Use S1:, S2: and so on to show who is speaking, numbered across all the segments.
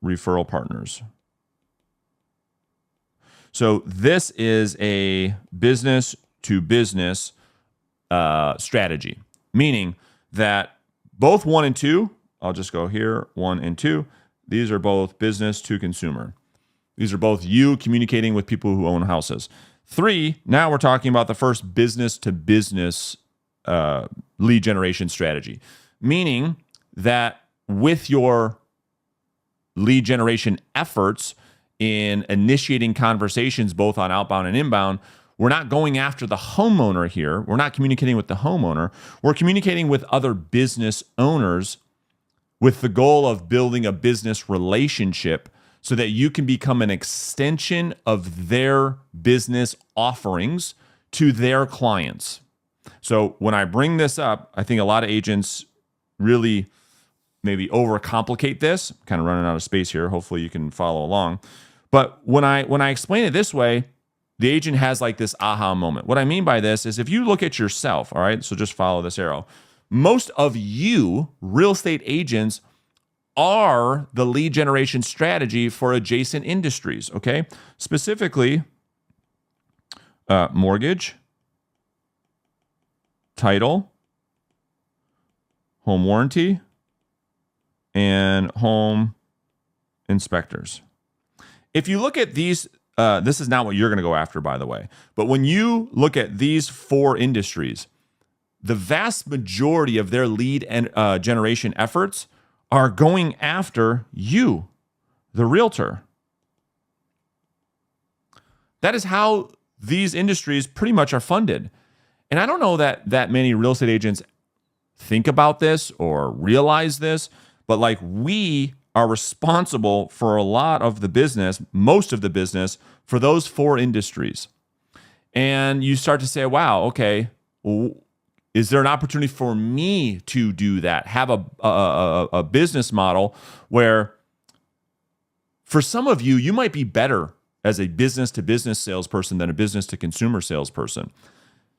S1: referral partners. So this is a business to business strategy, meaning that both 1 and 2, I'll just go here, 1 and 2, these are both business to consumer. These are both you communicating with people who own houses. 3, now we're talking about the first business to business lead generation strategy, meaning that with your lead generation efforts in initiating conversations both on outbound and inbound, we're not going after the homeowner here. We're not communicating with the homeowner. We're communicating with other business owners with the goal of building a business relationship so that you can become an extension of their business offerings to their clients. So when I bring this up, I think a lot of agents really maybe overcomplicate this. I'm kind of running out of space here. Hopefully you can follow along. But when I explain it this way, the agent has like this aha moment. What I mean by this is if you look at yourself, all right, so just follow this arrow. Most of you real estate agents are the lead generation strategy for adjacent industries, okay? Specifically, mortgage, title, home warranty, and home inspectors. If you look at these, this is not what you're going to go after, by the way, but when you look at these 4 industries, the vast majority of their lead and generation efforts are going after you, the realtor. That is how these industries pretty much are funded. And I don't know that many real estate agents think about this or realize this, but like we are responsible for a lot of the business, most of the business for those 4 industries. And you start to say, wow, okay, well, is there an opportunity for me to do that? Have a business model where for some of you, you might be better as a business to business salesperson than a business to consumer salesperson.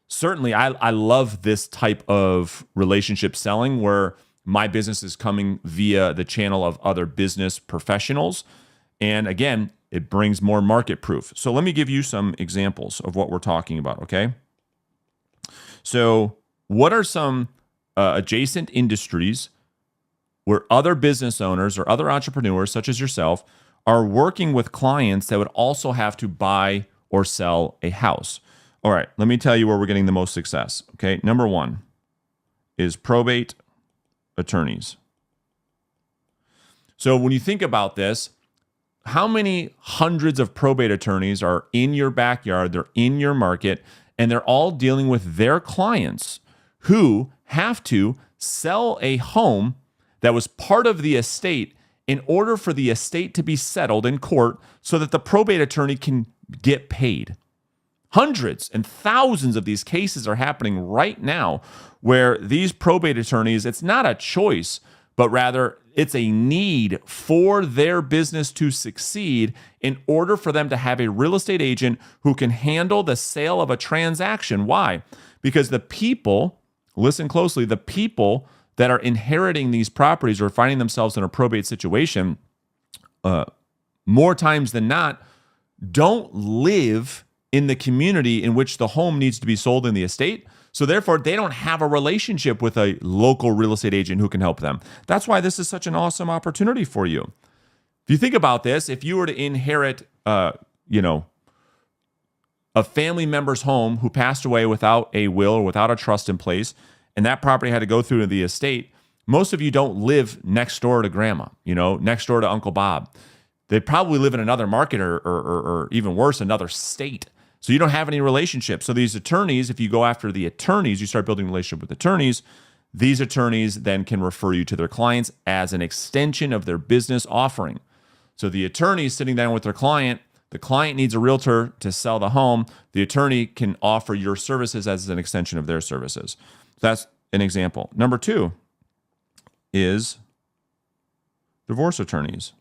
S1: Certainly, I love this type of relationship selling where my business is coming via the channel of other business professionals. And again, it brings more market proof. So let me give you some examples of what we're talking about, okay? So what are some adjacent industries where other business owners or other entrepreneurs, such as yourself, are working with clients that would also have to buy or sell a house? All right, let me tell you where we're getting the most success, okay? Number 1 is probate attorneys. So when you think about this, how many hundreds of probate attorneys are in your backyard, they're in your market, and they're all dealing with their clients who have to sell a home that was part of the estate in order for the estate to be settled in court so that the probate attorney can get paid. Hundreds and thousands of these cases are happening right now where these probate attorneys, it's not a choice, but rather it's a need for their business to succeed in order for them to have a real estate agent who can handle the sale of a transaction. Why? Because the people, listen closely, the people that are inheriting these properties or finding themselves in a probate situation, more times than not, don't live in the community in which the home needs to be sold in the estate. So therefore, they don't have a relationship with a local real estate agent who can help them. That's why this is such an awesome opportunity for you. If you think about this, if you were to inherit, a family member's home who passed away without a will or without a trust in place, and that property had to go through the estate, most of you don't live next door to grandma, next door to Uncle Bob. They probably live in another market or even worse, another state. So you don't have any relationship. So these attorneys, if you go after the attorneys, you start building a relationship with attorneys. These attorneys then can refer you to their clients as an extension of their business offering. So the attorney is sitting down with their client. The client needs a realtor to sell the home. The attorney can offer your services as an extension of their services. That's an example. Number 2 is divorce attorneys.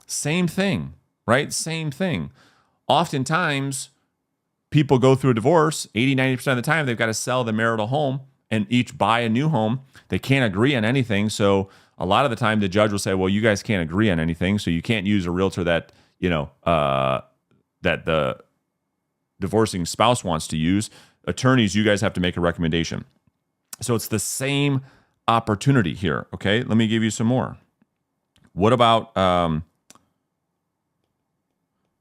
S1: Same thing, right? Same thing. Oftentimes, people go through a divorce. 80-90% of the time, they've got to sell the marital home and each buy a new home. They can't agree on anything. So a lot of the time the judge will say, well, you guys can't agree on anything, so you can't use a realtor that, that the divorcing spouse wants to use. Attorneys, you guys have to make a recommendation. So it's the same opportunity here, okay? Let me give you some more. What about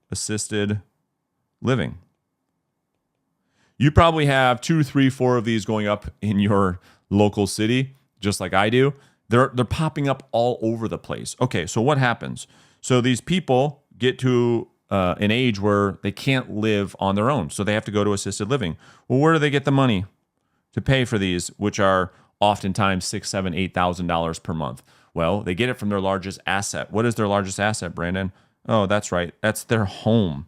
S1: assisted living? You probably have 2, 3, 4 of these going up in your local city, just like I do. They're popping up all over the place. Okay, so what happens? So these people get to an age where they can't live on their own, so they have to go to assisted living. Well, where do they get the money to pay for these, which are oftentimes $6,000, $7,000, $8,000 per month? Well, they get it from their largest asset. What is their largest asset, Brandon? Oh, that's right. That's their home.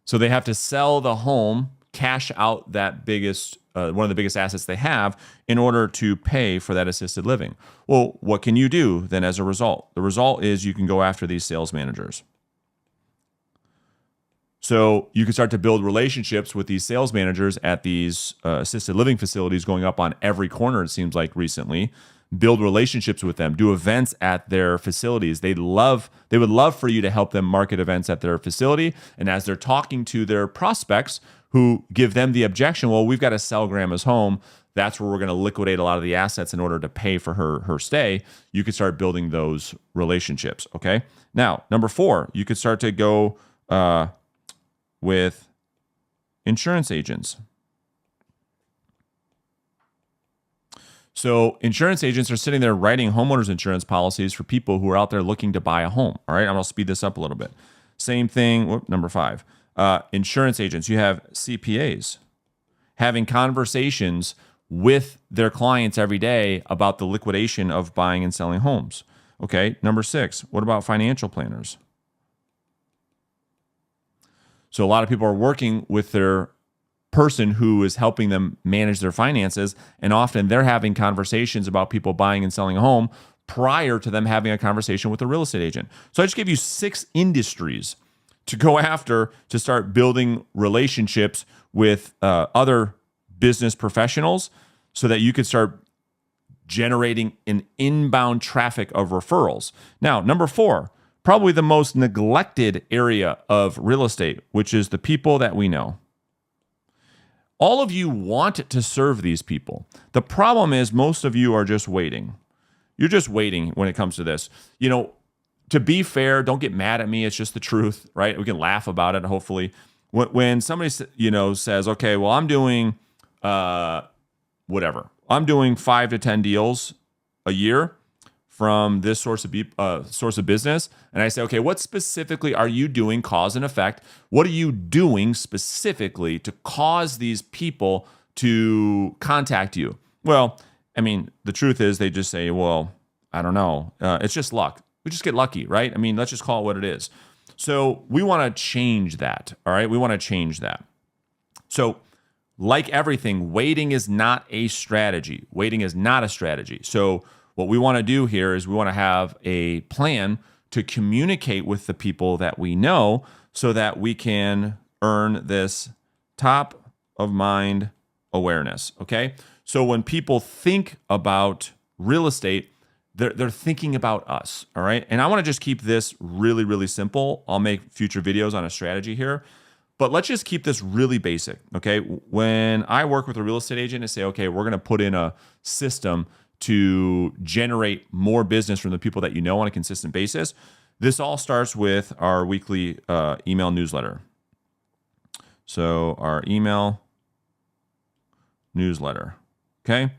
S1: So they have to sell the home, cash out that biggest, one of the biggest assets they have in order to pay for that assisted living. Well, what can you do then as a result? The result is you can go after these sales managers. So you can start to build relationships with these sales managers at these assisted living facilities going up on every corner, it seems like recently. Build relationships with them, do events at their facilities. They would love for you to help them market events at their facility. And as they're talking to their prospects who give them the objection, well, we've got to sell Grandma's home. That's where we're going to liquidate a lot of the assets in order to pay for her stay. You could start building those relationships, okay? Now, number 4, you could start to go with insurance agents. So insurance agents are sitting there writing homeowners insurance policies for people who are out there looking to buy a home. All right, I'm going to speed this up a little bit. Same thing, number 5. Insurance agents, you have CPAs having conversations with their clients every day about the liquidation of buying and selling homes. Okay, number 6, what about financial planners? So a lot of people are working with their person who is helping them manage their finances, and often they're having conversations about people buying and selling a home prior to them having a conversation with a real estate agent. So I just gave you 6 industries to go after to start building relationships with other business professionals so that you could start generating an inbound traffic of referrals. Now, number 4, probably the most neglected area of real estate, which is the people that we know. All of you want to serve these people. The problem is most of you are just waiting. You're just waiting when it comes to this. To be fair, don't get mad at me. It's just the truth, right? We can laugh about it, hopefully. When somebody, says, okay, well, I'm doing whatever. I'm doing 5 to 10 deals a year from this source of business. And I say, okay, what specifically are you doing, cause and effect? What are you doing specifically to cause these people to contact you? Well, the truth is they just say, well, I don't know. It's just luck. We just get lucky, right? Let's just call it what it is. So we want to change that, all right? We want to change that. So like everything, waiting is not a strategy. Waiting is not a strategy. So what we want to do here is we want to have a plan to communicate with the people that we know so that we can earn this top of mind awareness, okay? So when people think about real estate, they're thinking about us, all right? And I want to just keep this really, really simple. I'll make future videos on a strategy here, but let's just keep this really basic, okay? When I work with a real estate agent and say, okay, we're going to put in a system to generate more business from the people that you know on a consistent basis, this all starts with our weekly email newsletter. So our email newsletter, okay?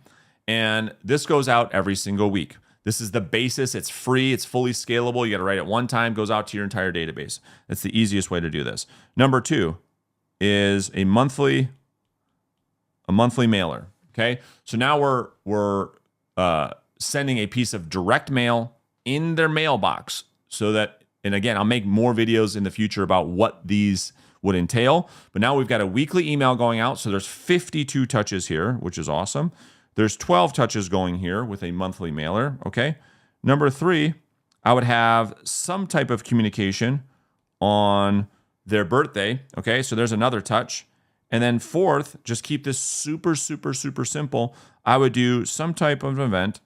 S1: And this goes out every single week. This is the basis. It's free. It's fully scalable. You got to write it one time, goes out to your entire database. That's the easiest way to do this. Number 2 is a monthly mailer, okay? So now we're sending a piece of direct mail in their mailbox so that, and again, I'll make more videos in the future about what these would entail, but now we've got a weekly email going out. So there's 52 touches here, which is awesome. There's 12 touches going here with a monthly mailer, okay? Number 3, I would have some type of communication on their birthday, okay? So there's another touch. And then 4th, just keep this super, super, super simple. I would do some type of event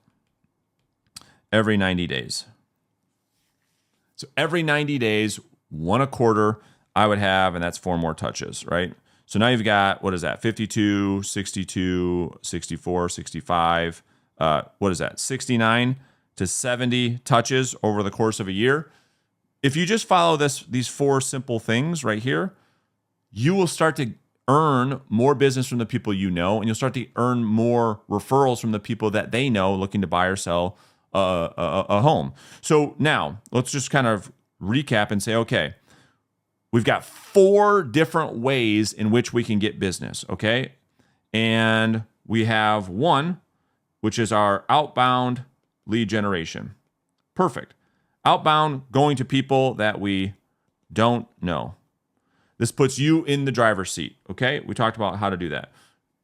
S1: every 90 days. So every 90 days, one a quarter, I would have, and that's 4 more touches, right? So now you've got, what is that? 52, 62, 64, 65. What is that? 69 to 70 touches over the course of a year. If you just follow these 4 simple things right here, you will start to earn more business from the people you know, and you'll start to earn more referrals from the people that they know looking to buy or sell a home. So now let's just kind of recap and say, okay, we've got 4 different ways in which we can get business, okay? And we have one, which is our outbound lead generation. Perfect. Outbound, going to people that we don't know. This puts you in the driver's seat, okay? We talked about how to do that.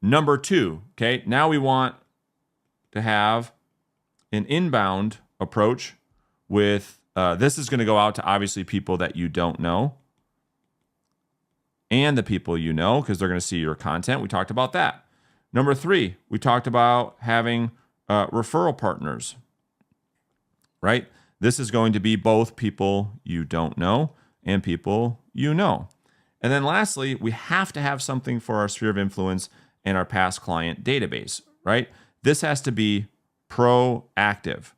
S1: Number 2, okay? Now we want to have an inbound approach with, this is going to go out to obviously people that you don't know and the people you know, because they're going to see your content. We talked about that. Number 3, we talked about having referral partners, right? This is going to be both people you don't know and people you know. And then lastly, we have to have something for our sphere of influence and our past client database, right? This has to be proactive.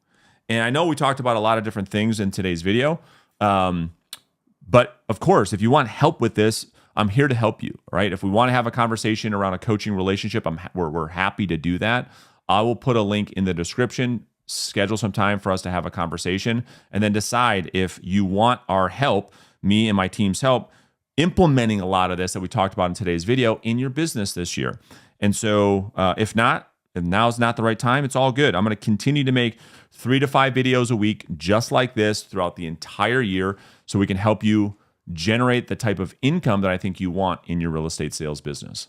S1: And I know we talked about a lot of different things in today's video, but of course, if you want help with this, I'm here to help you, right? If we want to have a conversation around a coaching relationship, we're happy to do that. I will put a link in the description, schedule some time for us to have a conversation, and then decide if you want our help, me and my team's help, implementing a lot of this that we talked about in today's video in your business this year. And so if now's not the right time, it's all good. I'm going to continue to make 3 to 5 videos a week just like this throughout the entire year so we can help you generate the type of income that I think you want in your real estate sales business.